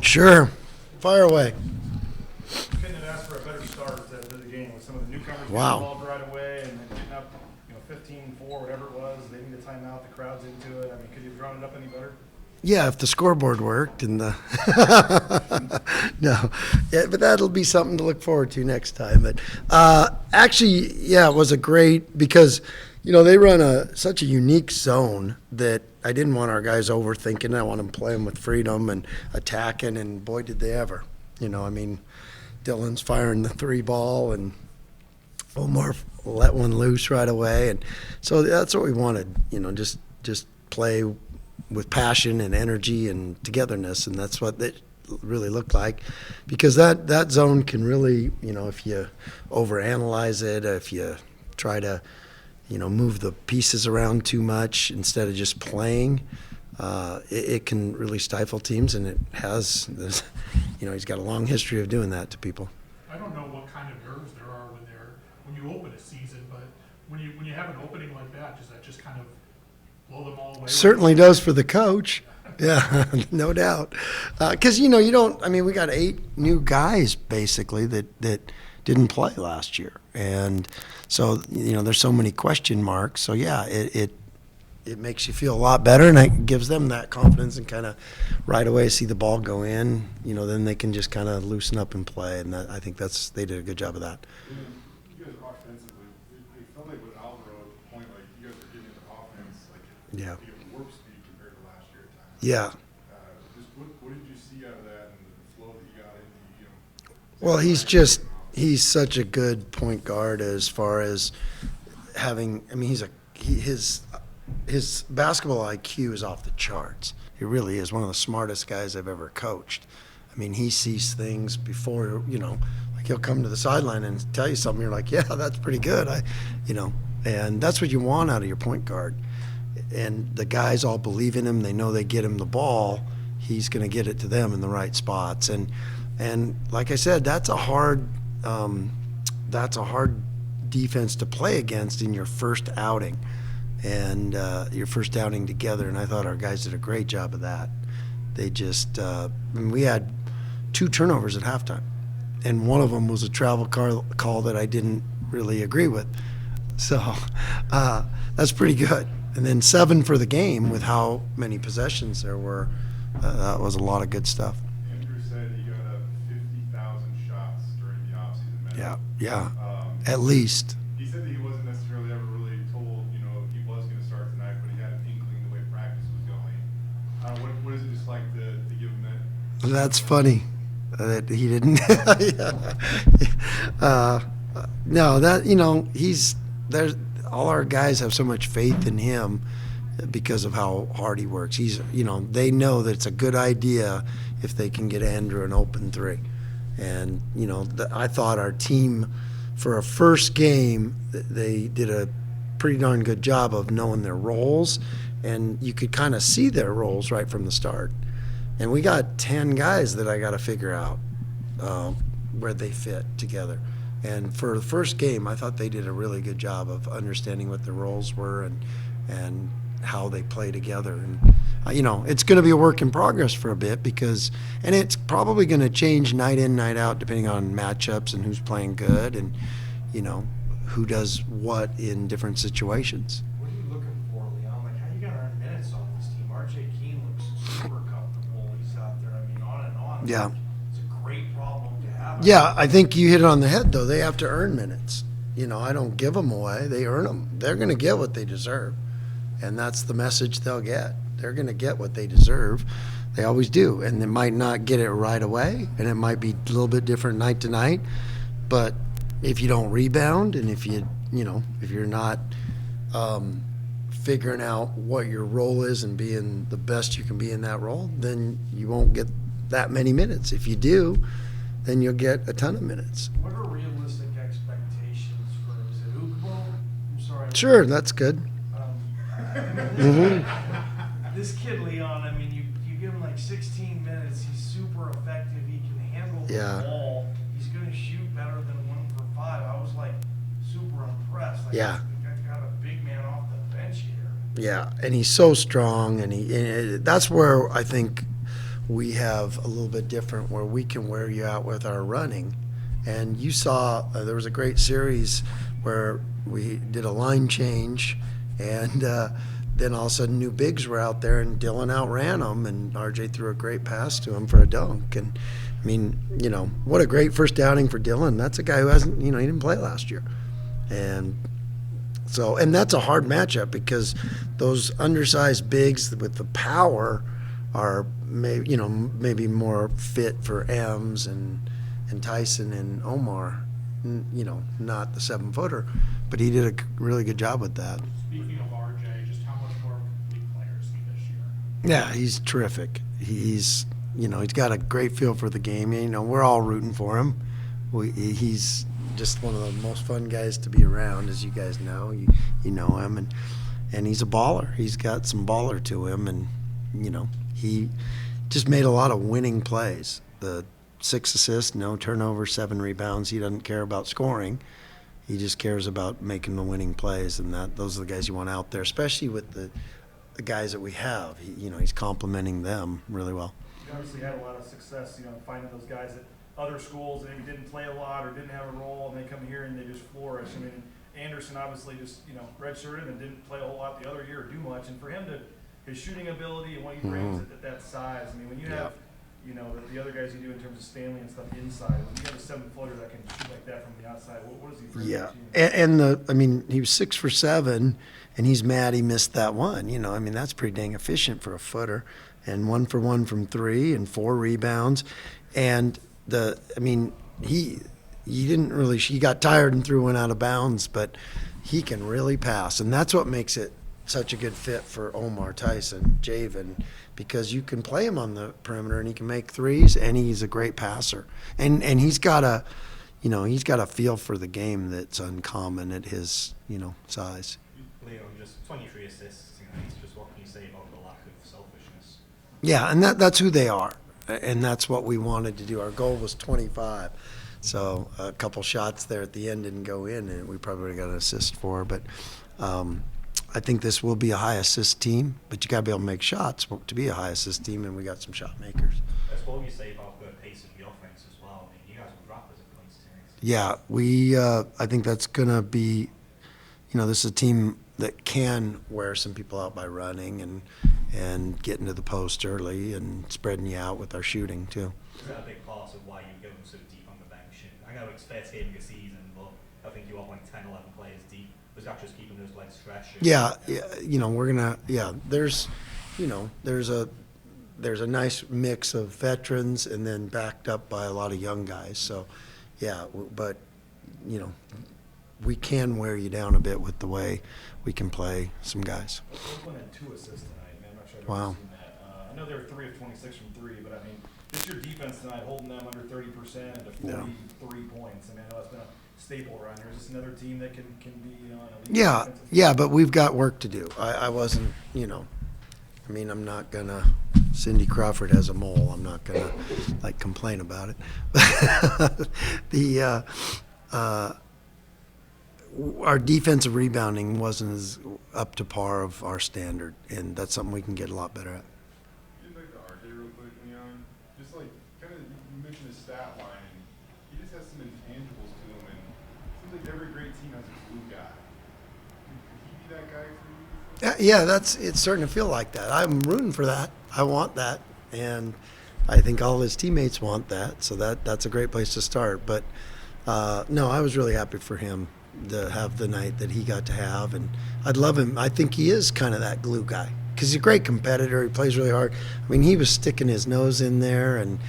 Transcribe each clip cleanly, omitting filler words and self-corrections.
Sure. Fire away. Couldn't have asked for a better start to the game with some of the newcomers getting Wow. involved right away and then getting up, 15-4, whatever it was. They need a timeout. The crowd's into it. I mean, could you have drawn it up any better? Yeah, if the scoreboard worked and the no, yeah, but that'll be something to look forward to next time. But actually, yeah, it was a great because they run such a unique zone that I didn't want our guys overthinking. I want them playing with freedom and attacking, and boy, did they ever. Dylan's firing the 3-ball and Omar let one loose right away, and so that's what we wanted. Just play with passion and energy and togetherness, and that's what it really looked like. Because that zone can really, if you overanalyze it, if you try to, move the pieces around too much instead of just playing, it can really stifle teams, and it has. He's got a long history of doing that to people. I don't know what kind of nerves there are when you open a season, but when you have an opening like that, does that just kind of blow them all away? Certainly does for the coach. Yeah, no doubt. Because, you don't – we got 8 new guys basically that didn't play last year. And so, there's so many question marks. So, yeah, it makes you feel a lot better, and it gives them that confidence and kind of right away see the ball go in. Then they can just kind of loosen up and play. And I think they did a good job of that. You guys offensively, it felt like with Alvaro at the point, like you guys were getting into offense, Yeah. warp speed compared to last year at times. Yeah. Just what did you see out of that and the flow that you got into? Well, he's such a good point guard as far as having. His basketball IQ is off the charts. He really is one of the smartest guys I've ever coached. He sees things before, like he'll come to the sideline and tell you something. You're like, yeah, that's pretty good. And that's what you want out of your point guard. And the guys all believe in him. They know they get him the ball, he's going to get it to them in the right spots. And like I said, that's a hard defense to play against in your first outing. And your first outing together, and I thought our guys did a great job of that. They just we had 2 turnovers at halftime, and one of them was a travel call that I didn't really agree with. So that's pretty good. And then 7 for the game with how many possessions there were. That was a lot of good stuff. Andrew said he got 50,000 shots during the offseason. Yeah, at least. He said that he wasn't necessarily ever really told, he was going to start tonight, but he had an inkling the way practice was going. What is it just like to give him that? That's funny that he didn't. No, that he's there's all our guys have so much faith in him because of how hard he works. He's they know that it's a good idea if they can get Andrew an open 3, and I thought our team for a first game they did a pretty darn good job of knowing their roles, and you could kind of see their roles right from the start. And we got 10 guys that I got to figure out where they fit together. And for the first game, I thought they did a really good job of understanding what their roles were and how they play together. And it's going to be a work in progress for a bit and it's probably going to change night in, night out, depending on matchups and who's playing good and who does what in different situations. What are you looking for, Leon? Like, how you got to earn minutes on this team? R.J. Keane looks super comfortable. He's out there. On and on. Yeah. It's a great problem to have. Yeah, I think you hit it on the head, though. They have to earn minutes. I don't give them away. They earn them. They're going to get what they deserve. And that's the message they'll get. They're going to get what they deserve. They always do. And they might not get it right away, and it might be a little bit different night to night. But if you don't rebound and if you're not figuring out what your role is and being the best you can be in that role, then you won't get that many minutes. If you do, then you'll get a ton of minutes. What are realistic expectations for, is it Ukbo? I'm sorry. Sure, that's good. This kid, Leon, you give him like 16 minutes, he's super effective, he can handle the ball, he's going to shoot better than 1 for 5. I was like super impressed. Like, Yeah. We got a big man off the bench here. Yeah, and he's so strong, and that's where I think we have a little bit different where we can wear you out with our running. And you saw there was a great series where we did a line change, and then all of a sudden new bigs were out there, and Dylan outran them, and RJ threw a great pass to him for a dunk. And I mean, what a great first outing for Dylan. That's a guy who hasn't, he didn't play last year. And so, and that's a hard matchup because those undersized bigs with the power are maybe more fit for Ems and Tyson and Omar, not the 7-footer, but he did a really good job with that. Speaking of RJ, just how much more complete player is he this year? Yeah, he's terrific. He's got a great feel for the game. We're all rooting for him. He's just one of the most fun guys to be around, as you guys know. You know him, and he's a baller. He's got some baller to him, and he just made a lot of winning plays. The 6 assists, no turnovers, 7 rebounds. He doesn't care about scoring. He just cares about making the winning plays, and those are the guys you want out there, especially with the guys that we have. He's complimenting them really well. You obviously had a lot of success, finding those guys at other schools that maybe didn't play a lot or didn't have a role, and they come here and they just flourish. I mean, Anderson obviously just, redshirted and didn't play a whole lot the other year or do much, and for him his shooting ability and what he brings at that size. I mean, when you have, the other guys you do in terms of Stanley and stuff inside, when you have a 7-footer that can shoot like that from the outside, what does he bring to the team? And he was 6 for 7, and he's mad he missed that one. That's pretty dang efficient for a footer. And 1 for 1 from 3 and 4 rebounds. And he got tired and threw one out of bounds, but he can really pass. And that's what makes it such a good fit for Omar, Tyson, Javen, because you can play him on the perimeter and he can make threes, and he's a great passer. And he's got a feel for the game that's uncommon at his, size. Leo, just 23 assists, it's just what can you say about the lack of selfishness? Yeah, and that's who they are. And that's what we wanted to do. Our goal was 25. So a couple shots there at the end didn't go in, and we probably would have got an assist for. But I think this will be a high assist team, but you got to be able to make shots to be a high assist team, and we got some shot makers. That's what you say about the pace of the offense as well. I mean, you guys are rappers at points series. Yeah, I think that's going to be, this is a team that can wear some people out by running and getting to the post early and spreading you out with our shooting too. Is that a big part of why you go so deep on the bench? I know it's first game of the season, but I think you are like 10, 11 players deep. Was that just keeping those legs fresh? We're gonna. There's a nice mix of veterans and then backed up by a lot of young guys. So, but we can wear you down a bit with the way we can play some guys. Oakland had 2 assists tonight, man. I'm not sure I've Wow. ever seen that. I know they were 3 of 26 from 3, but I mean, just your defense tonight, holding them under 30% to 43 points. I mean, I know that's been a staple around here. Is this another team that can be, an elite defensive team? But we've got work to do. I wasn't, I'm not gonna. Cindy Crawford has a mole. I'm not gonna complain about it. Our defensive rebounding wasn't as up to par of our standard, and that's something we can get a lot better at. Getting back to RJ real quick, Leon, just you mentioned his stat line, and he just has some intangibles to him, and it seems like every great team has a glue guy. Could he be that guy for you? It's starting to feel like that. I'm rooting for that. I want that, and I think all his teammates want that. So that's a great place to start. But no, I was really happy for him to have the night that he got to have, and I'd love him. I think he is kind of that glue guy because he's a great competitor. He plays really hard. I mean, he was sticking his nose in there and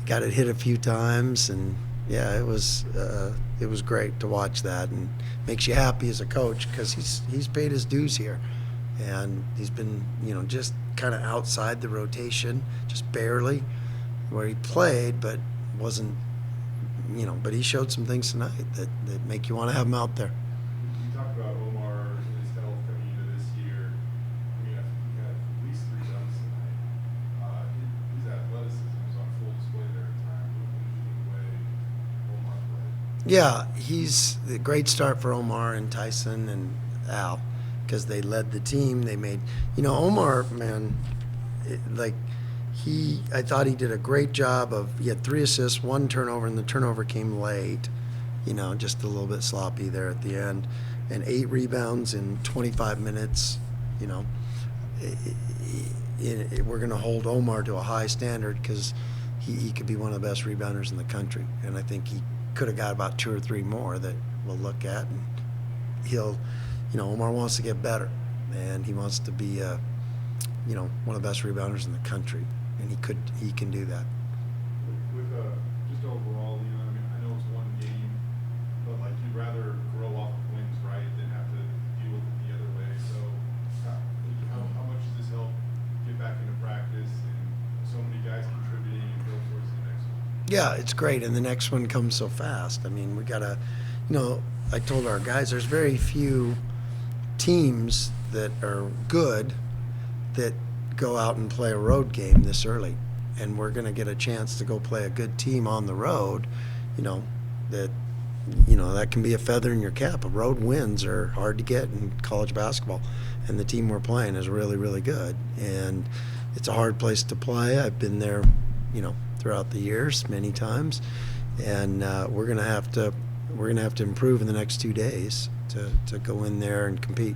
got it hit a few times, and it was great to watch that, and makes you happy as a coach because he's paid his dues here, and he's been just kind of outside the rotation, just barely, where he played but wasn't. But he showed some things tonight that make you want to have him out there. You talked about Omar and his health coming into this year. I mean, I think he had at least 3 dunks tonight. His athleticism was on full display there at times. What did you think the way Omar played? Yeah, he's a great start for Omar and Tyson and Al because they led the team. They made, Omar, man, I thought he did a great job he had 3 assists, 1 turnover, and the turnover came late, just a little bit sloppy there at the end, and 8 rebounds in 25 minutes, we're going to hold Omar to a high standard because he could be one of the best rebounders in the country. And I think he could have got about 2 or 3 more that we'll look at. And Omar wants to get better, and he wants to be, one of the best rebounders in the country. And he can do that. With just overall, I mean, I know it's one game, but like you'd rather grow off of wins, right, than have to deal with it the other way. So, how much does this help get back into practice and so many guys contributing and go towards the next one? Yeah, it's great, and the next one comes so fast. I mean, we gotta, I told our guys, there's very few teams that are good that go out and play a road game this early, and we're going to get a chance to go play a good team on the road, that can be a feather in your cap. Road wins are hard to get in college basketball, and the team we're playing is really, really good, and it's a hard place to play. I've been there, throughout the years many times, and we're going to have to improve in the next 2 days to go in there and compete.